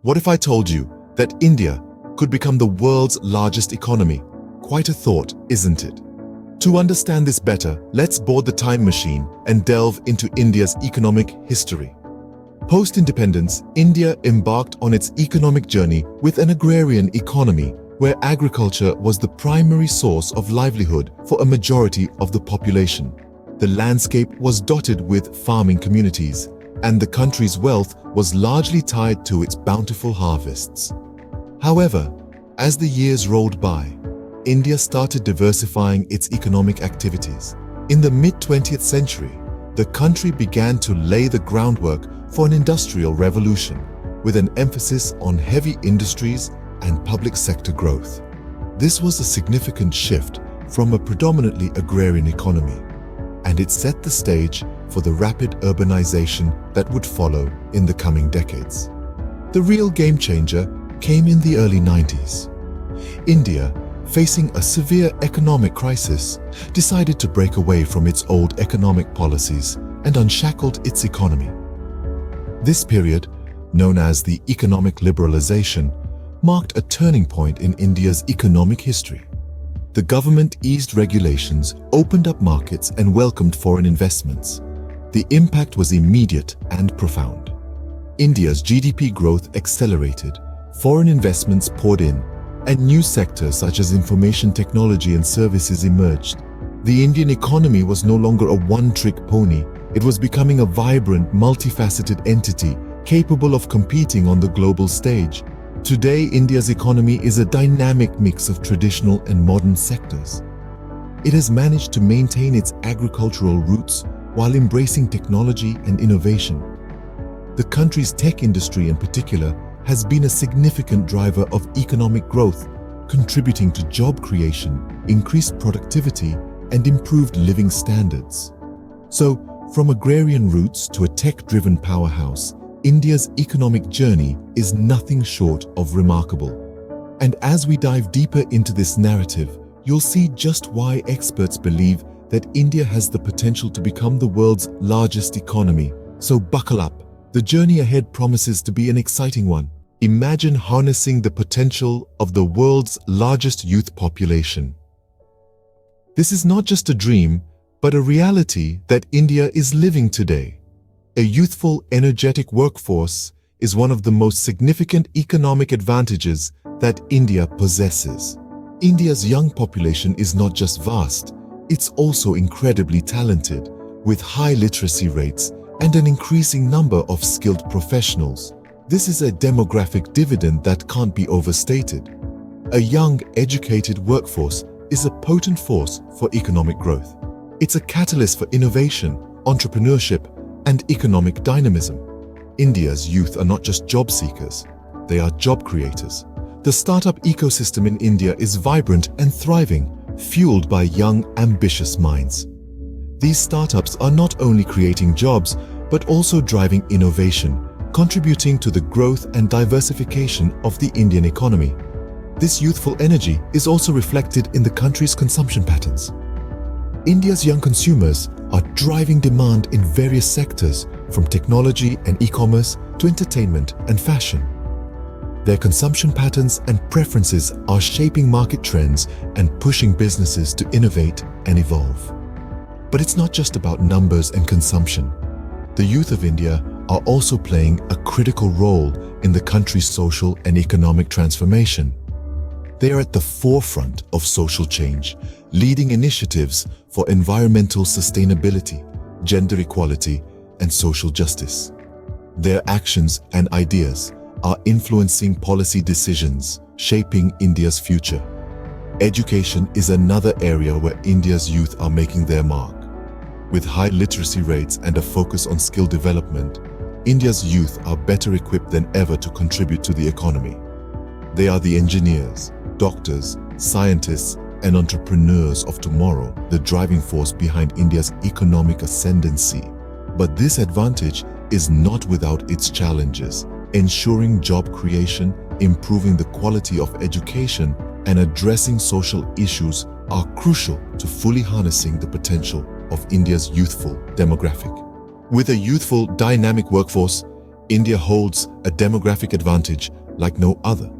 What if I told you that India could become the world's largest economy? Quite a thought, isn't it? To understand this better, let's board the time machine and delve into India's economic history. Post-independence, India embarked on its economic journey with an agrarian economy where agriculture was the primary source of livelihood for a majority of the population. The landscape was dotted with farming communities, and the country's wealth was largely tied to its bountiful harvests. However, as the years rolled by, India started diversifying its economic activities. In the mid-20th century, the country began to lay the groundwork for an industrial revolution, with an emphasis on heavy industries and public sector growth. This was a significant shift from a predominantly agrarian economy, and it set the stage for the rapid urbanization that would follow in the coming decades. The real game changer came in the early 90s. India, facing a severe economic crisis, decided to break away from its old economic policies and unshackled its economy. This period, known as the economic liberalization, marked a turning point in India's economic history. The government eased regulations, opened up markets, and welcomed foreign investments. The impact was immediate and profound. India's GDP growth accelerated, foreign investments poured in, and new sectors such as information technology and services emerged. The Indian economy was no longer a one-trick pony. It was becoming a vibrant, multifaceted entity capable of competing on the global stage. Today, India's economy is a dynamic mix of traditional and modern sectors. It has managed to maintain its agricultural roots while embracing technology and innovation. The country's tech industry in particular has been a significant driver of economic growth, contributing to job creation, increased productivity, and improved living standards. So, from agrarian roots to a tech-driven powerhouse, India's economic journey is nothing short of remarkable. And as we dive deeper into this narrative, you'll see just why experts believe that India has the potential to become the world's largest economy. So buckle up. The journey ahead promises to be an exciting one. Imagine harnessing the potential of the world's largest youth population. This is not just a dream, but a reality that India is living today. A youthful, energetic workforce is one of the most significant economic advantages that India possesses. India's young population is not just vast, it's also incredibly talented, with high literacy rates and an increasing number of skilled professionals. This is a demographic dividend that can't be overstated. A young, educated workforce is a potent force for economic growth. It's a catalyst for innovation, entrepreneurship, and economic dynamism. India's youth are not just job seekers, they are job creators. The startup ecosystem in India is vibrant and thriving, fueled by young, ambitious minds. These startups are not only creating jobs, but also driving innovation, contributing to the growth and diversification of the Indian economy. This youthful energy is also reflected in the country's consumption patterns. India's young consumers are driving demand in various sectors, from technology and e-commerce to entertainment and fashion. Their consumption patterns and preferences are shaping market trends and pushing businesses to innovate and evolve. But it's not just about numbers and consumption. The youth of India are also playing a critical role in the country's social and economic transformation. They are at the forefront of social change, leading initiatives for environmental sustainability, gender equality, and social justice. Their actions and ideas are influencing policy decisions, shaping India's future. Education is another area where India's youth are making their mark. With high literacy rates and a focus on skill development, India's youth are better equipped than ever to contribute to the economy. They are the engineers, doctors, scientists, and entrepreneurs of tomorrow, the driving force behind India's economic ascendancy. But this advantage is not without its challenges. Ensuring job creation, improving the quality of education, and addressing social issues are crucial to fully harnessing the potential of India's youthful demographic. With a youthful, dynamic workforce, India holds a demographic advantage like no other.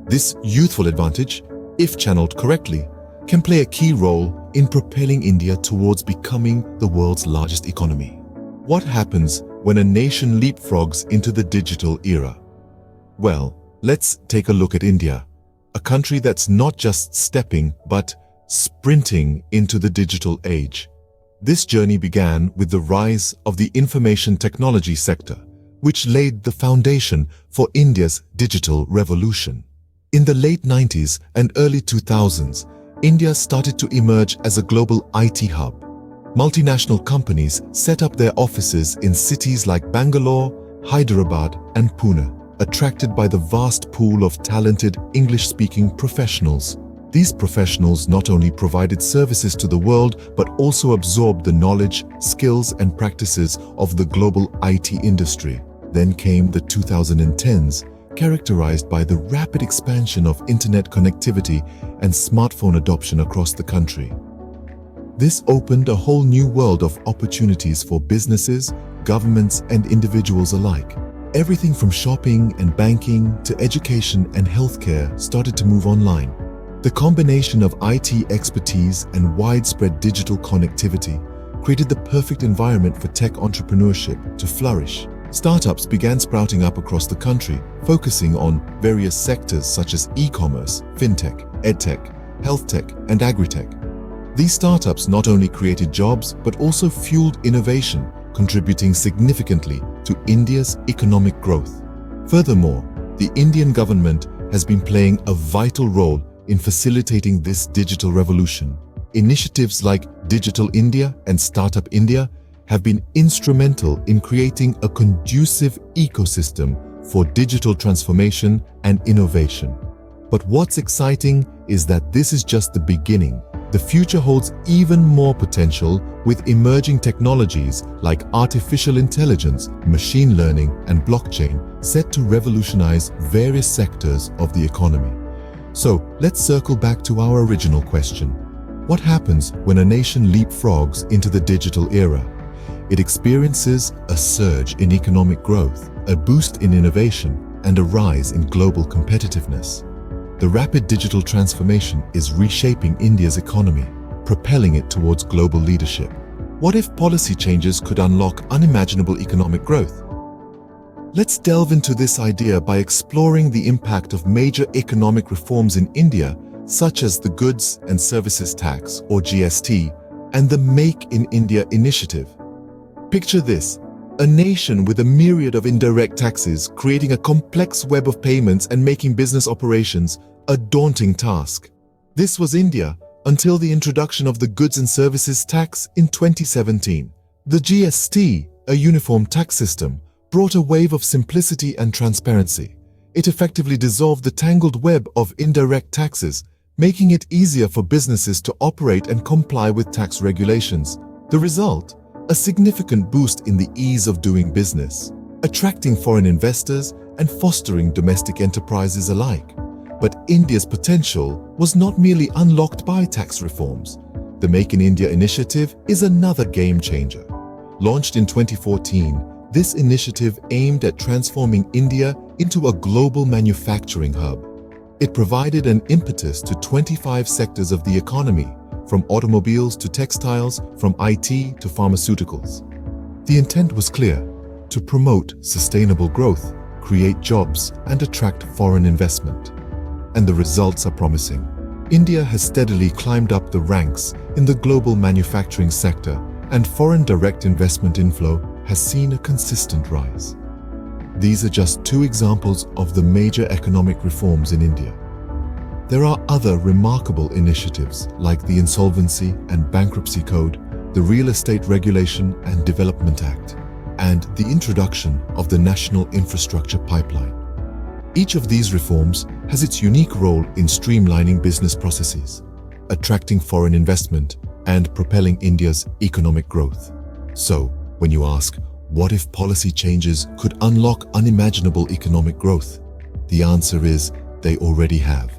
This youthful advantage, if channeled correctly, can play a key role in propelling India towards becoming the world's largest economy. What happens when a nation leapfrogs into the digital era? Well, let's take a look at India, a country that's not just stepping but sprinting into the digital age. This journey began with the rise of the information technology sector, which laid the foundation for India's digital revolution. In the late 90s and early 2000s, India started to emerge as a global IT hub. Multinational companies set up their offices in cities like Bangalore, Hyderabad, and Pune, attracted by the vast pool of talented English-speaking professionals. These professionals not only provided services to the world, but also absorbed the knowledge, skills, and practices of the global IT industry. Then came the 2010s, characterized by the rapid expansion of internet connectivity and smartphone adoption across the country. This opened a whole new world of opportunities for businesses, governments, and individuals alike. Everything from shopping and banking to education and healthcare started to move online. The combination of IT expertise and widespread digital connectivity created the perfect environment for tech entrepreneurship to flourish. Startups began sprouting up across the country, focusing on various sectors such as e-commerce, fintech, edtech, health tech, and agri-tech. These startups not only created jobs but also fueled innovation, contributing significantly to India's economic growth. Furthermore, the Indian government has been playing a vital role in facilitating this digital revolution. Initiatives like Digital India and Startup India have been instrumental in creating a conducive ecosystem for digital transformation and innovation. But what's exciting is that this is just the beginning. The future holds even more potential with emerging technologies like artificial intelligence, machine learning, and blockchain set to revolutionize various sectors of the economy. So let's circle back to our original question. What happens when a nation leapfrogs into the digital era? It experiences a surge in economic growth, a boost in innovation, and a rise in global competitiveness. The rapid digital transformation is reshaping India's economy, propelling it towards global leadership. What if policy changes could unlock unimaginable economic growth? Let's delve into this idea by exploring the impact of major economic reforms in India, such as the Goods and Services Tax, or GST, and the Make in India initiative. Picture this: a nation with a myriad of indirect taxes, creating a complex web of payments and making business operations a daunting task. This was India until the introduction of the Goods and Services Tax in 2017. The GST, a uniform tax system, brought a wave of simplicity and transparency. It effectively dissolved the tangled web of indirect taxes, making it easier for businesses to operate and comply with tax regulations. The result? A significant boost in the ease of doing business, attracting foreign investors and fostering domestic enterprises alike. But India's potential was not merely unlocked by tax reforms. The Make in India initiative is another game changer. Launched in 2014, this initiative aimed at transforming India into a global manufacturing hub. It provided an impetus to 25 sectors of the economy, from automobiles to textiles, from IT to pharmaceuticals. The intent was clear: to promote sustainable growth, create jobs, and attract foreign investment. And the results are promising. India has steadily climbed up the ranks in the global manufacturing sector, and foreign direct investment inflow has seen a consistent rise. These are just two examples of the major economic reforms in India. There are other remarkable initiatives like the Insolvency and Bankruptcy Code, the Real Estate Regulation and Development Act, and the introduction of the National Infrastructure Pipeline. Each of these reforms has its unique role in streamlining business processes, attracting foreign investment, and propelling India's economic growth. So, when you ask, what if policy changes could unlock unimaginable economic growth? The answer is, they already have.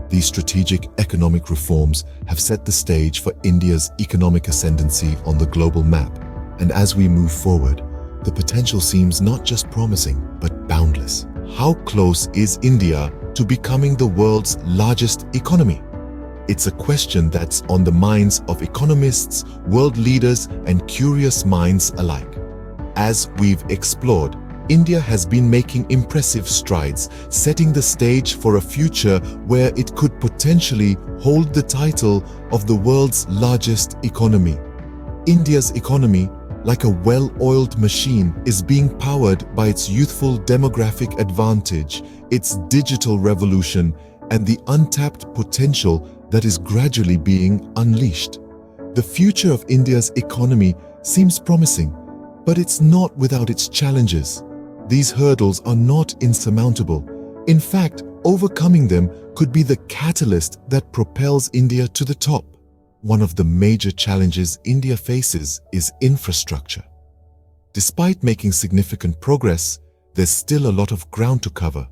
These strategic economic reforms have set the stage for India's economic ascendancy on the global map. And as we move forward, The potential seems not just promising, but boundless. How close is India to becoming the world's largest economy? It's a question that's on the minds of economists, world leaders, and curious minds alike. As we've explored, India has been making impressive strides, setting the stage for a future where it could potentially hold the title of the world's largest economy. India's economy, like a well-oiled machine, is being powered by its youthful demographic advantage, its digital revolution, and the untapped potential that is gradually being unleashed. The future of India's economy seems promising, but it's not without its challenges. These hurdles are not insurmountable. In fact, overcoming them could be the catalyst that propels India to the top. One of the major challenges India faces is infrastructure. Despite making significant progress, there's still a lot of ground to cover.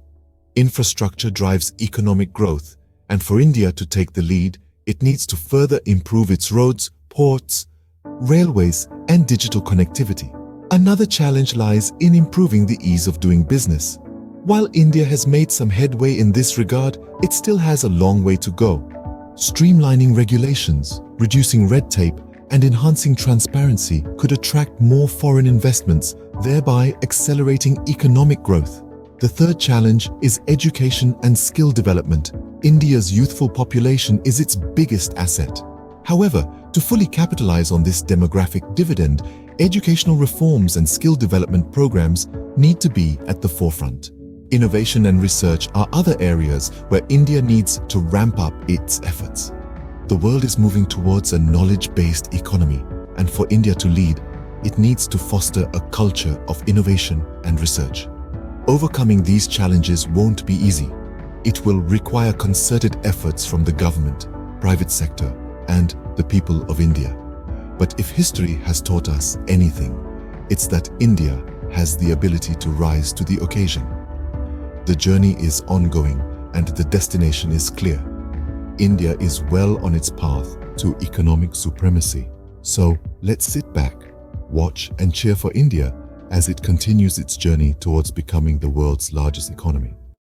Infrastructure drives economic growth, and for India to take the lead, it needs to further improve its roads, ports, railways, and digital connectivity. Another challenge lies in improving the ease of doing business. While India has made some headway in this regard, it still has a long way to go. Streamlining regulations, reducing red tape, and enhancing transparency could attract more foreign investments, thereby accelerating economic growth. The third challenge is education and skill development. India's youthful population is its biggest asset. However, to fully capitalize on this demographic dividend, educational reforms and skill development programs need to be at the forefront. Innovation and research are other areas where India needs to ramp up its efforts. The world is moving towards a knowledge-based economy, and for India to lead, it needs to foster a culture of innovation and research. Overcoming these challenges won't be easy. It will require concerted efforts from the government, private sector, and the people of India. But if history has taught us anything, it's that India has the ability to rise to the occasion. The journey is ongoing and the destination is clear. India is well on its path to economic supremacy. So let's sit back, watch and cheer for India as it continues its journey towards becoming the world's largest economy.